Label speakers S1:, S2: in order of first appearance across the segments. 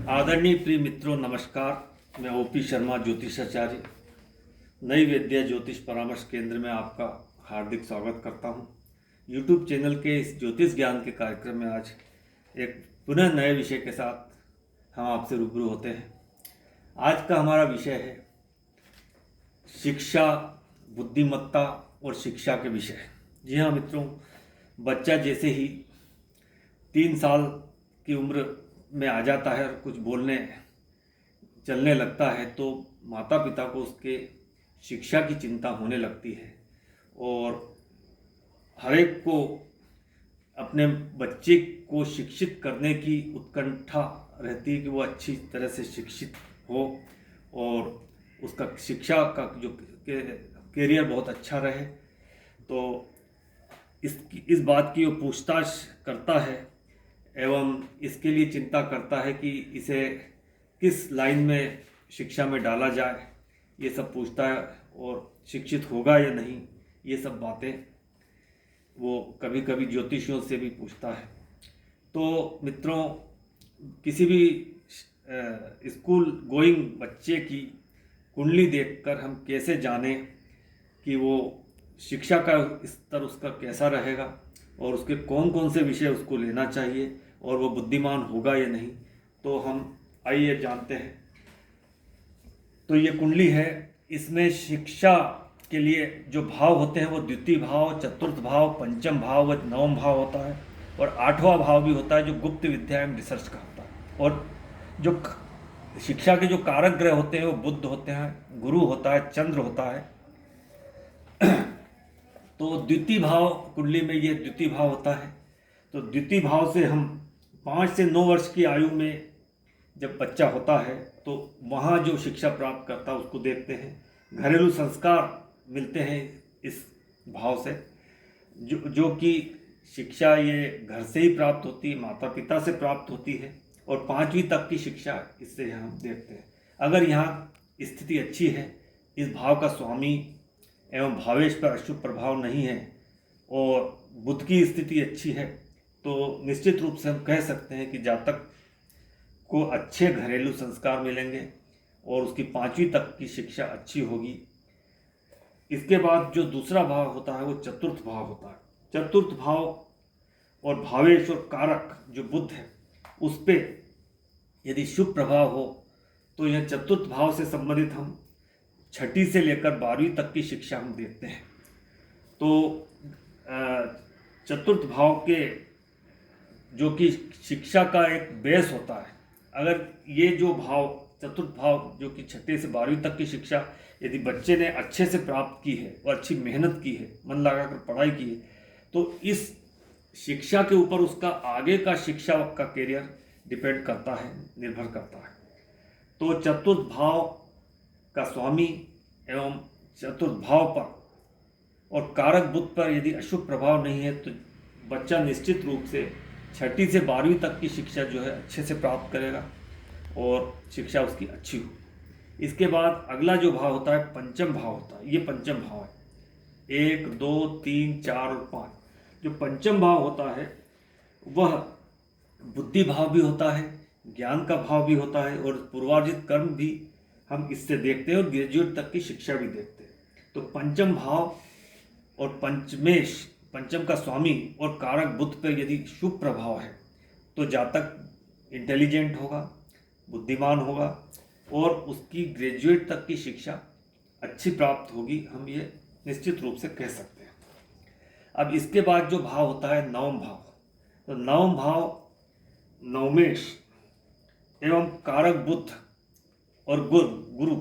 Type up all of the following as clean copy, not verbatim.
S1: आदरणीय प्रिय मित्रों, नमस्कार। मैं ओपी शर्मा, ज्योतिषाचार्य, नई विद्या ज्योतिष परामर्श केंद्र में आपका हार्दिक स्वागत करता हूं। यूट्यूब चैनल के इस ज्योतिष ज्ञान के कार्यक्रम में आज एक पुनः नए विषय के साथ हम आपसे रूबरू होते हैं। आज का हमारा विषय है शिक्षा, बुद्धिमत्ता और शिक्षा के विषय। जी हाँ मित्रों, बच्चा जैसे ही 3 साल की उम्र में आ जाता है और कुछ बोलने चलने लगता है तो माता पिता को उसके शिक्षा की चिंता होने लगती है और हर एक को अपने बच्चे को शिक्षित करने की उत्कंठा रहती है कि वो अच्छी तरह से शिक्षित हो और उसका शिक्षा का जो कैरियर बहुत अच्छा रहे। तो इस बात की वो पूछताछ करता है एवं इसके लिए चिंता करता है कि इसे किस लाइन में शिक्षा में डाला जाए, ये सब पूछता है। और शिक्षित होगा या नहीं, ये सब बातें वो कभी कभी ज्योतिषियों से भी पूछता है। तो मित्रों, किसी भी स्कूल गोइंग बच्चे की कुंडली देखकर हम कैसे जानें कि वो शिक्षा का स्तर उसका कैसा रहेगा और उसके कौन कौन से विषय उसको लेना चाहिए और वो बुद्धिमान होगा या नहीं। तो हम आइए जानते हैं। तो ये कुंडली है, इसमें शिक्षा के लिए जो भाव होते हैं वो द्वितीय भाव, चतुर्थ भाव, पंचम भाव व नवम भाव होता है और 8वां भाव भी होता है जो गुप्त विद्या एवं रिसर्च का होता है। और जो शिक्षा के जो कारक ग्रह होते हैं वो बुध होते हैं, गुरु होता है, चंद्र होता है। तो द्वितीय भाव कुंडली में ये द्वितीय भाव होता है। तो द्वितीय भाव से हम 5 से 9 वर्ष की आयु में जब बच्चा होता है तो वहाँ जो शिक्षा प्राप्त करता है उसको देखते हैं। घरेलू संस्कार मिलते हैं इस भाव से, जो कि शिक्षा ये घर से ही प्राप्त होती है, माता पिता से प्राप्त होती है और 5वीं तक की शिक्षा इससे हम देखते हैं। अगर यहाँ स्थिति अच्छी है, इस भाव का स्वामी एवं भावेश पर अशुभ प्रभाव नहीं है और बुध की स्थिति अच्छी है, तो निश्चित रूप से हम कह सकते हैं कि जातक को अच्छे घरेलू संस्कार मिलेंगे और उसकी 5वीं तक की शिक्षा अच्छी होगी। इसके बाद जो दूसरा भाव होता है वो चतुर्थ भाव होता है। चतुर्थ भाव और भावेश और कारक जो बुध है उस पे यदि शुभ प्रभाव हो तो यह चतुर्थ भाव से संबंधित हम 6ठी से लेकर 12वीं तक की शिक्षा हम देखते हैं। तो चतुर्थ भाव के जो कि शिक्षा का एक बेस होता है, अगर ये जो भाव चतुर्थ भाव जो कि 6ठे से 12वीं तक की शिक्षा यदि बच्चे ने अच्छे से प्राप्त की है और अच्छी मेहनत की है, मन लगाकर पढ़ाई की है, तो इस शिक्षा के ऊपर उसका आगे का शिक्षा का कैरियर डिपेंड करता है, निर्भर करता है। तो चतुर्थ भाव का स्वामी एवं चतुर्थ भाव पर और कारक बुध पर यदि अशुभ प्रभाव नहीं है तो बच्चा निश्चित रूप से 6ठी से 12वीं तक की शिक्षा जो है अच्छे से प्राप्त करेगा और शिक्षा उसकी अच्छी हो। इसके बाद अगला जो भाव होता है पंचम भाव होता है। ये पंचम भाव है, 1, 2, 3, 4 और 5। जो पंचम भाव होता है वह बुद्धि भाव भी होता है, ज्ञान का भाव भी होता है और पूर्वार्जित कर्म भी हम इससे देखते हैं और ग्रेजुएट तक की शिक्षा भी देखते हैं। तो पंचम भाव और पंचम का स्वामी और कारक बुध पर यदि शुभ प्रभाव है तो जातक इंटेलिजेंट होगा, बुद्धिमान होगा और उसकी ग्रेजुएट तक की शिक्षा अच्छी प्राप्त होगी, हम ये निश्चित रूप से कह सकते हैं। अब इसके बाद जो भाव होता है नवम भाव। तो नवम भाव नवमेश एवं कारक बुध और गुरु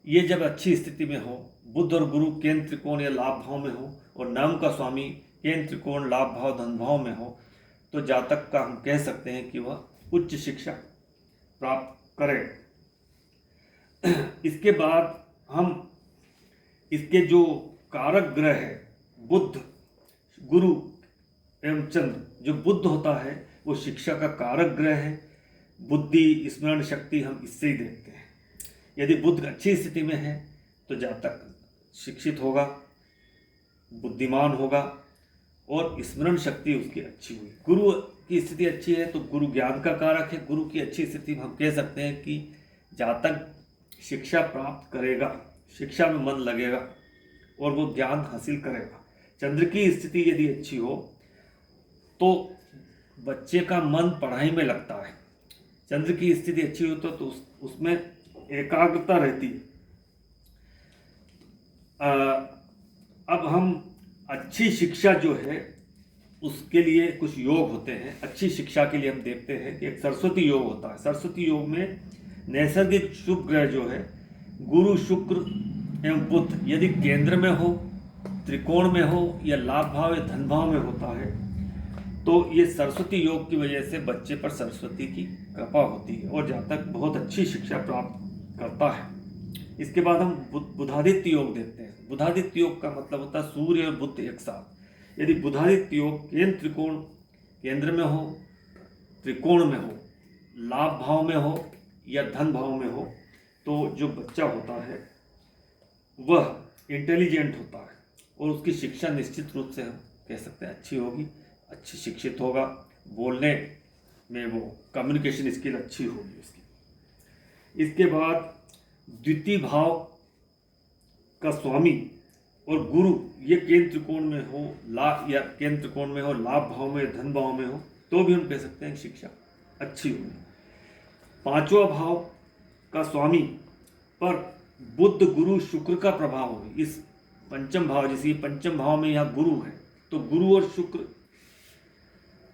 S1: ये जब अच्छी स्थिति में हो, बुध और गुरु केंद्र त्रिकोण या लाभ भाव में हो और नवम का स्वामी केंद्र त्रिकोण लाभ भाव धन भाव में हो, तो जातक का हम कह सकते हैं कि वह उच्च शिक्षा प्राप्त करे। इसके बाद हम इसके जो कारक ग्रह है बुध, गुरु एवं चंद्र, जो बुध होता है वो शिक्षा का कारक ग्रह है। बुद्धि, स्मरण शक्ति हम इससे ही देखते हैं। यदि बुध अच्छी स्थिति में है तो जातक शिक्षित होगा, बुद्धिमान होगा और स्मरण शक्ति उसकी अच्छी हुई। गुरु की स्थिति अच्छी है तो गुरु ज्ञान का कारक है। गुरु की अच्छी स्थिति में हम कह सकते हैं कि जहाँ तक शिक्षा प्राप्त करेगा, शिक्षा में मन लगेगा और वो ज्ञान हासिल करेगा। चंद्र की स्थिति यदि अच्छी हो तो बच्चे का मन पढ़ाई में लगता है। चंद्र की स्थिति अच्छी हो तो उसमें एकाग्रता रहती है। अब हम अच्छी शिक्षा जो है उसके लिए कुछ योग होते हैं। अच्छी शिक्षा के लिए हम देखते हैं कि एक सरस्वती योग होता है। सरस्वती योग में नैसर्गिक शुभ ग्रह जो है गुरु, शुक्र एवं बुध यदि केंद्र में हो, त्रिकोण में हो या लाभ भाव या धन भाव में होता है तो ये सरस्वती योग की वजह से बच्चे पर सरस्वती की कृपा होती है और जातक बहुत अच्छी शिक्षा प्राप्त करता है। इसके बाद हम बुधादित्य योग देखते हैं। बुधादित्य योग का मतलब होता है सूर्य और बुध एक साथ। यदि बुधादित्य योग त्रिकोण केंद्र में हो, त्रिकोण में हो, लाभ भाव में हो या धन भाव में हो तो जो बच्चा होता है वह इंटेलिजेंट होता है और उसकी शिक्षा निश्चित रूप से हम कह सकते हैं अच्छी होगी। अच्छी शिक्षित होगा, बोलने में वो कम्युनिकेशन स्किल अच्छी होगी उसकी। इसके बाद द्वितीय भाव का स्वामी और गुरु ये केंद्र त्रिकोण में हो, या केंद्र त्रिकोण में हो, लाभ भाव में, धन भाव में हो तो भी हम कह सकते हैं शिक्षा अच्छी होगी। पांचवा भाव का स्वामी पर बुध, गुरु, शुक्र का प्रभाव हो। इस पंचम भाव, जैसे पंचम भाव में यहाँ गुरु है तो गुरु और शुक्र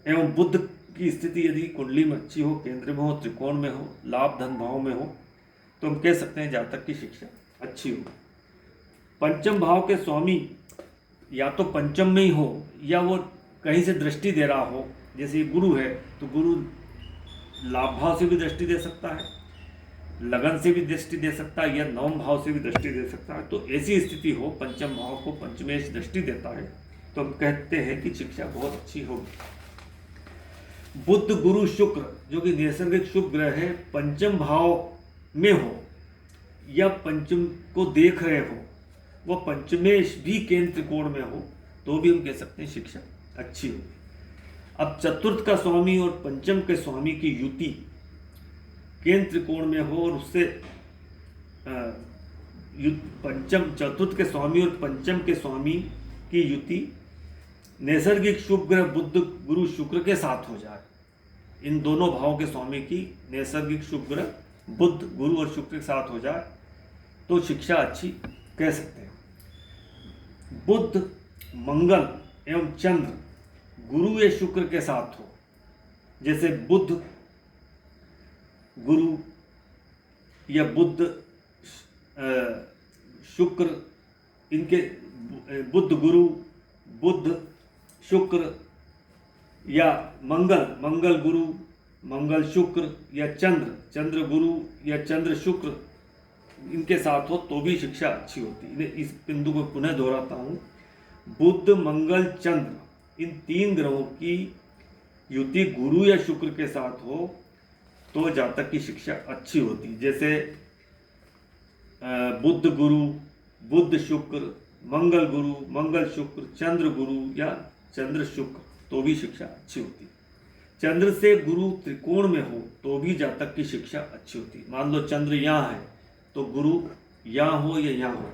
S1: एवं बुध की स्थिति यदि कुंडली में अच्छी हो, केंद्र में हो, त्रिकोण में हो, लाभ धन भाव में हो तो हम कह सकते हैं जातक की शिक्षा अच्छी हो। पंचम भाव के स्वामी या तो पंचम में ही हो या वो कहीं से दृष्टि दे रहा हो। जैसे गुरु है तो गुरु लाभ भाव से भी दृष्टि दे सकता है, लगन से भी दृष्टि दे सकता है या नवम भाव से भी दृष्टि दे सकता है। तो ऐसी स्थिति हो, पंचम भाव को पंचमेश दृष्टि देता है तो हम कहते हैं कि शिक्षा बहुत अच्छी होगी। बुध, गुरु, शुक्र जो कि नैसर्गिक शुभ ग्रह है पंचम भाव में हो या पंचम को देख रहे हो, वह पंचमेश भी केंद्र त्रिकोण में हो तो भी हम कह सकते हैं शिक्षा अच्छी होगी। अब चतुर्थ का स्वामी और पंचम के स्वामी की युति केंद्र त्रिकोण में हो और उससे पंचम, चतुर्थ के स्वामी और पंचम के स्वामी की युति नैसर्गिक शुभ ग्रह बुध, गुरु, शुक्र के साथ हो जाए। इन दोनों भावों के स्वामी की नैसर्गिक शुभ ग्रह बुध, गुरु और शुक्र के साथ हो जाए तो शिक्षा अच्छी कह सकते हैं। बुध, मंगल एवं चंद्र गुरु या शुक्र के साथ हो, जैसे बुध गुरु या बुध शुक्र, इनके बुध गुरु, बुध शुक्र या मंगल गुरु, मंगल शुक्र या चंद्र गुरु या चंद्र शुक्र इनके साथ हो तो भी शिक्षा अच्छी होती है। इस बिंदु को पुनः दोहराता हूँ, बुध, मंगल, चंद्र इन तीन ग्रहों की युति गुरु या शुक्र के साथ हो तो जातक की शिक्षा अच्छी होती है। जैसे बुध गुरु, बुध शुक्र, मंगल गुरु, मंगल शुक्र, चंद्र गुरु या चंद्र शुक्र तो भी शिक्षा अच्छी होती है। चंद्र से गुरु त्रिकोण में हो तो भी जातक की शिक्षा अच्छी होती है। मान लो चंद्र यहाँ है तो गुरु यहाँ हो या यहाँ हो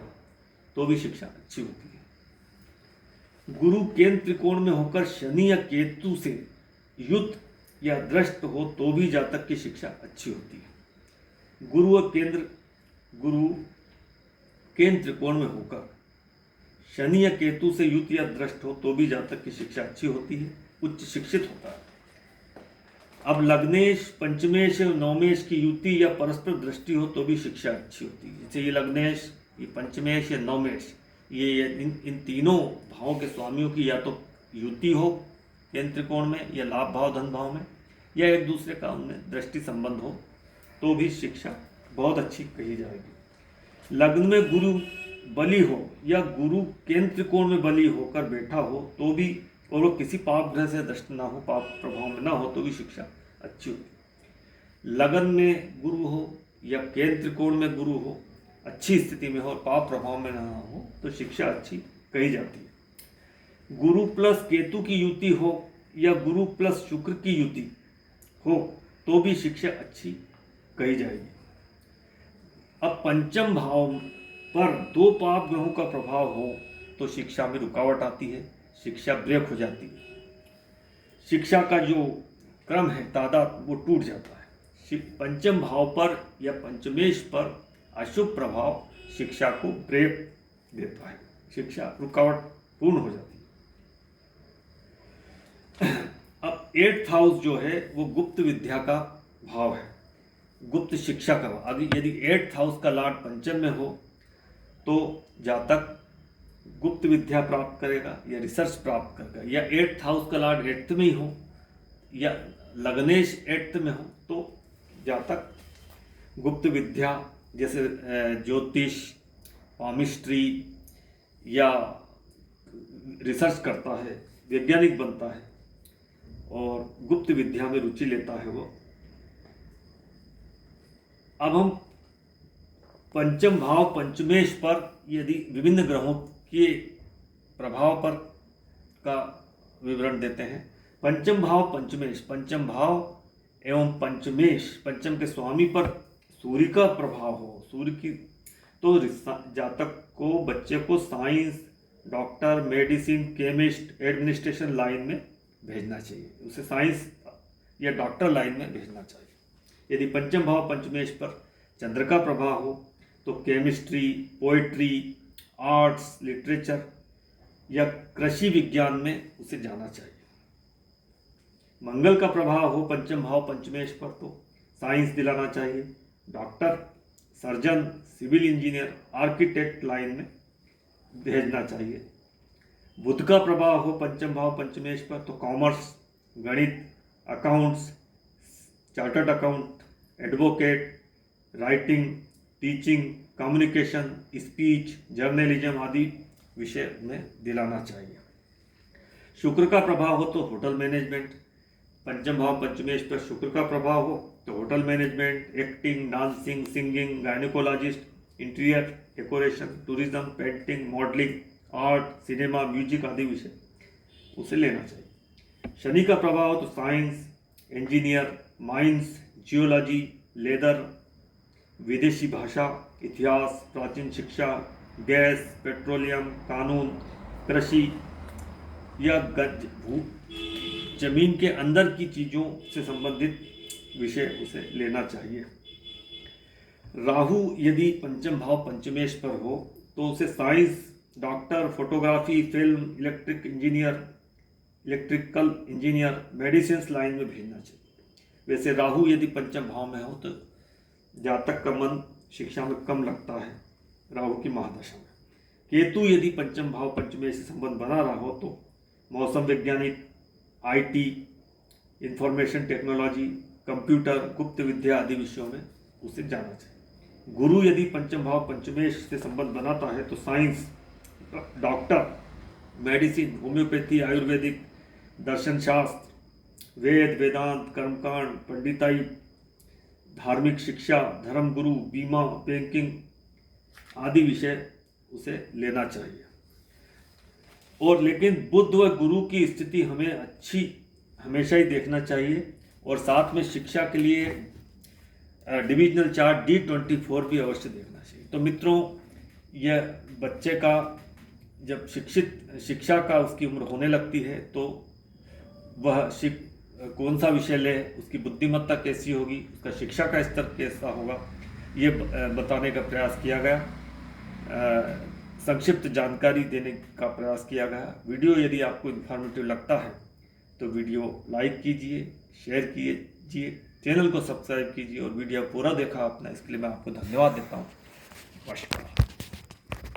S1: तो भी शिक्षा अच्छी होती है। गुरु केंद्र त्रिकोण में होकर शनि या केतु से युत या दृष्ट हो तो भी जातक की शिक्षा अच्छी होती है। गुरु केंद्र त्रिकोण में होकर शनि या केतु से युत या दृष्ट हो तो भी जातक की शिक्षा अच्छी होती है, उच्च शिक्षित होता है। अब लग्नेश, पंचमेश एवं नवमेश की युति या परस्पर दृष्टि हो तो भी शिक्षा अच्छी होती है। जैसे ये लग्नेश, ये पंचमेश या नवमेश, ये इन तीनों भावों के स्वामियों की या तो युति हो केंद्र त्रिकोण में या लाभ भाव धन भाव में या एक दूसरे का उनमें दृष्टि संबंध हो तो भी शिक्षा बहुत अच्छी कही जाएगी। लग्न में गुरु बली हो या गुरु केंद्र त्रिकोण में बली होकर बैठा हो तो भी, और वो किसी पाप ग्रह से दृष्ट ना हो, पाप प्रभाव में ना हो तो भी शिक्षा अच्छी होती। लगन में गुरु हो या केंद्र त्रिकोण में गुरु हो, अच्छी स्थिति में हो और पाप प्रभाव में ना हो तो शिक्षा अच्छी कही जाती है। गुरु प्लस केतु की युति हो या गुरु प्लस शुक्र की युति हो तो भी शिक्षा अच्छी कही जाएगी। अब पंचम भाव पर दो पाप ग्रहों का प्रभाव हो तो शिक्षा में रुकावट आती है, शिक्षा ब्रेक हो जाती है, शिक्षा का जो क्रम है तादाद वो टूट जाता है। पंचम भाव पर या पंचमेश पर अशुभ प्रभाव शिक्षा को ब्रेक देता है, शिक्षा रुकावट पूर्ण हो जाती है। अब 8th हाउस जो है वो गुप्त विद्या का भाव है, गुप्त शिक्षा का भाव। अभी यदि 8th हाउस का लॉर्ड पंचम में हो तो जातक गुप्त विद्या प्राप्त करेगा या रिसर्च प्राप्त करेगा, या 8th हाउस का लॉर्ड 8th में ही हो या लग्नेश 8th में हो तो जातक गुप्त विद्या जैसे ज्योतिष, पामिस्ट्री या रिसर्च करता है, वैज्ञानिक बनता है और गुप्त विद्या में रुचि लेता है वो। अब हम पंचम भाव पंचमेश पर यदि विभिन्न ग्रहों के प्रभाव पर का विवरण देते हैं। पंचम भाव पंचमेश, पंचम भाव एवं पंचमेश, पंचम के स्वामी पर सूर्य का प्रभाव हो, सूर्य की, तो जातक को, बच्चे को science, doctor, medicine, chemist, administration line में भेजना चाहिए, उसे साइंस या डॉक्टर लाइन में भेजना चाहिए। यदि पंचम भाव पंचमेश पर चंद्र का प्रभाव हो तो केमिस्ट्री, पोइट्री, आर्ट्स, लिटरेचर या कृषि विज्ञान में उसे जाना चाहिए। मंगल का प्रभाव हो पंचम भाव पंचमेश पर तो साइंस दिलाना चाहिए, doctor, surgeon, civil engineer, architect line में भेजना चाहिए। बुध का प्रभाव हो पंचम भाव पंचमेश पर तो कॉमर्स, गणित, accounts, chartered account, advocate, writing, teaching, communication, speech, journalism आदि विषय में दिलाना चाहिए। शुक्र का प्रभाव हो तो होटल मैनेजमेंट, पंचम भाव पंचमेश पर शुक्र का प्रभाव हो तो hotel management, acting, dancing, singing, gynaecologist, interior decoration, tourism, painting, modelling, art, cinema, music आदि विषय उसे लेना चाहिए। शनि का प्रभाव हो तो science, engineer, mines, geology, leather, विदेशी भाषा, इतिहास, प्राचीन शिक्षा, गैस, पेट्रोलियम, कानून, कृषि या जमीन के अंदर की चीज़ों से संबंधित विषय उसे लेना चाहिए। राहु यदि पंचम भाव पंचमेश पर हो तो उसे science, doctor, photography, film, electrical engineer, medicine line में भेजना चाहिए। वैसे राहु यदि पंचम भाव में हो तो जातक का मन शिक्षा में कम लगता है राहु की महादशा में। केतु यदि पंचम भाव पंचमेश से संबंध बना रहा हो तो मौसम वैज्ञानिक, आईटी, इंफॉर्मेशन टेक्नोलॉजी, कंप्यूटर, गुप्त विद्या आदि विषयों में उसे जाना चाहिए। गुरु यदि पंचम भाव पंचमेश से संबंध बनाता है तो science, doctor, medicine, homeopathy, Ayurvedic, दर्शन शास्त्र, वेद, वेदांत, कर्मकांड, पंडिताई, धार्मिक शिक्षा, धर्मगुरु, बीमा, बैंकिंग आदि विषय उसे लेना चाहिए। और लेकिन बुध व गुरु की स्थिति हमें अच्छी हमेशा ही देखना चाहिए और साथ में शिक्षा के लिए डिविजनल चार्ट D24 भी अवश्य देखना चाहिए। तो मित्रों, यह बच्चे का जब शिक्षा का उसकी उम्र होने लगती है तो वह कौन सा विषय ले, उसकी बुद्धिमत्ता कैसी होगी, उसका शिक्षा का स्तर कैसा होगा, ये बताने का प्रयास किया गया, संक्षिप्त जानकारी देने का प्रयास किया गया। वीडियो यदि आपको इन्फॉर्मेटिव लगता है तो वीडियो लाइक कीजिए, शेयर कीजिए, चैनल को सब्सक्राइब कीजिए और वीडियो पूरा देखा आपने, इसके लिए मैं आपको धन्यवाद देता हूँ। नमस्कार।